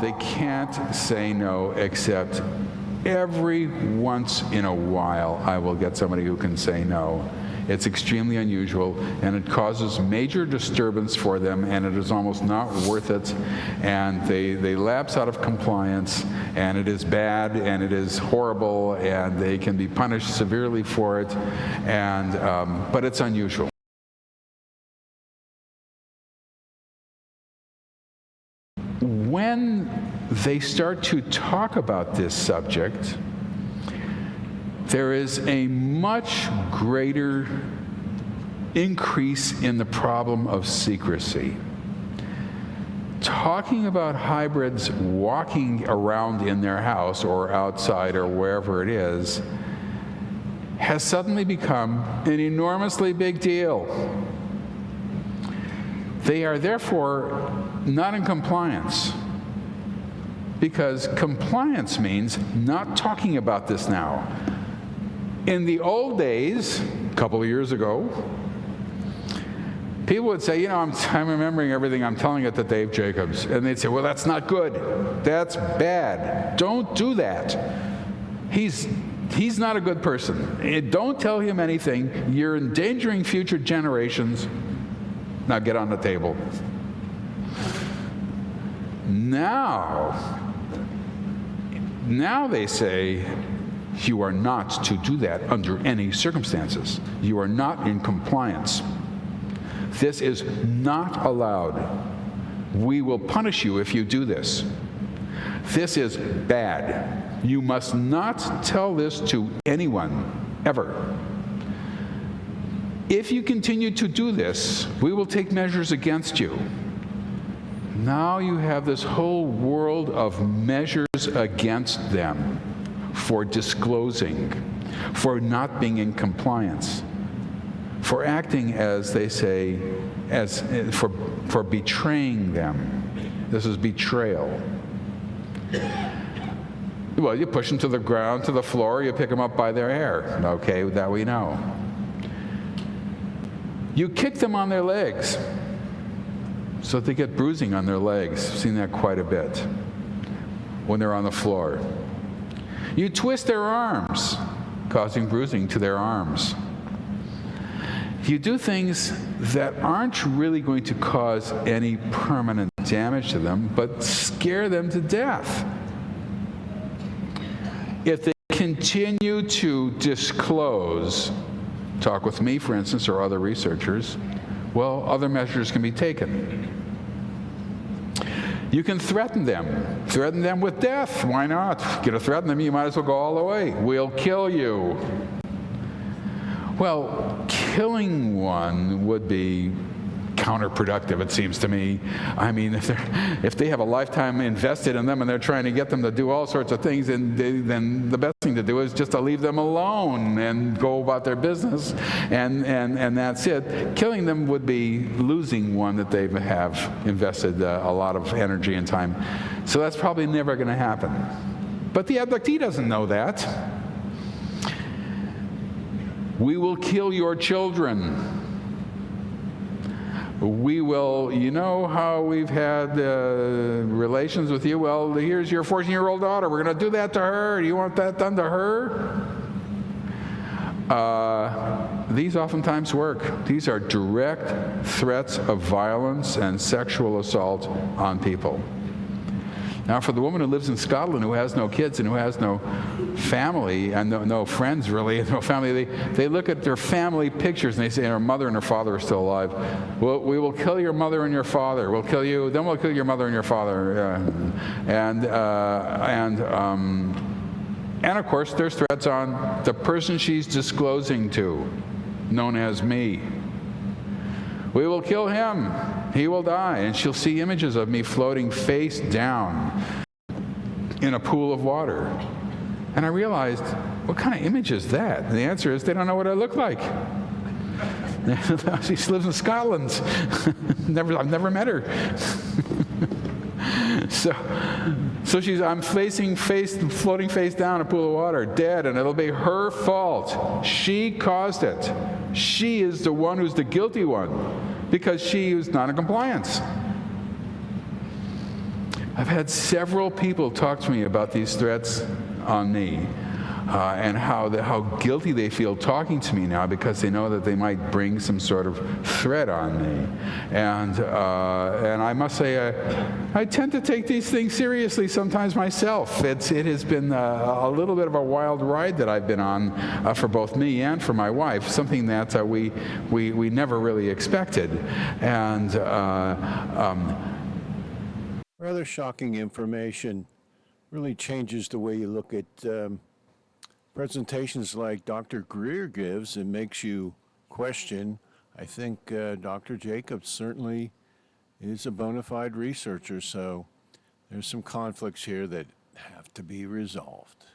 They can't say no, except every once in a while I will get somebody who can say no. It's extremely unusual, and it causes major disturbance for them, and it is almost not worth it. And they lapse out of compliance, and it is bad, and it is horrible, and they can be punished severely for it. And but it's unusual. When they start to talk about this subject, there is a much greater increase in the problem of secrecy. Talking about hybrids walking around in their house or outside or wherever it is has suddenly become an enormously big deal. They are therefore not in compliance, because compliance means not talking about this now. In the old days, a couple of years ago, people would say, I'm remembering everything, I'm telling it to Dave Jacobs. And they'd say, well, that's not good. That's bad. Don't do that. He's not a good person. Don't tell him anything. You're endangering future generations. Now get on the table. Now they say, you are not to do that under any circumstances. You are not in compliance. This is not allowed. We will punish you if you do this. This is bad. You must not tell this to anyone, ever. If you continue to do this, we will take measures against you. Now you have this whole world of measures against them for disclosing, for not being in compliance, for acting, as they say, for betraying them. This is betrayal. Well, you push them to the ground, to the floor, you pick them up by their hair. Okay, that we know. You kick them on their legs so that they get bruising on their legs. I've seen that quite a bit when they're on the floor. You twist their arms, causing bruising to their arms. You do things that aren't really going to cause any permanent damage to them, but scare them to death. If they continue to disclose, talk with me, for instance, or other researchers, well, other measures can be taken. You can threaten them with death. Why not? If you're going to threaten them, you might as well go all the way. We'll kill you. Well, killing one would be counterproductive, it seems to me. I mean, if they have a lifetime invested in them and they're trying to get them to do all sorts of things, then the best thing to do is just to leave them alone and go about their business, and that's it. Killing them would be losing one that they have invested a lot of energy and time. So that's probably never going to happen. But the abductee doesn't know that. We will kill your children. We will, you know how we've had relations with you? Well, here's your 14-year-old daughter. We're going to do that to her. Do you want that done to her? These oftentimes work. These are direct threats of violence and sexual assault on people. Now, for the woman who lives in Scotland who has no kids and who has no family and no friends really, no family, they look at their family pictures and they say her mother and her father are still alive. Well, we will kill your mother and your father. We'll kill you. Then we'll kill your mother and your father. And of course, there's threats on the person she's disclosing to, known as me. We will kill him. He will die. And she'll see images of me floating face down in a pool of water. And I realized, what kind of image is that? And the answer is, they don't know what I look like. She lives in Scotland. I've never met her. So I'm floating face down in a pool of water, dead, and it'll be her fault. She caused it. She is the one who's the guilty one, because she is not in compliance. I've had several people talk to me about these threats on me. And how guilty they feel talking to me now because they know that they might bring some sort of threat on me, and I must say I tend to take these things seriously sometimes myself. It has been a little bit of a wild ride that I've been on for both me and for my wife, something that we never really expected, and Rather shocking information. Really changes the way you look at presentations like Dr. Greer gives and makes you question. I think Dr. Jacobs certainly is a bona fide researcher, so there's some conflicts here that have to be resolved.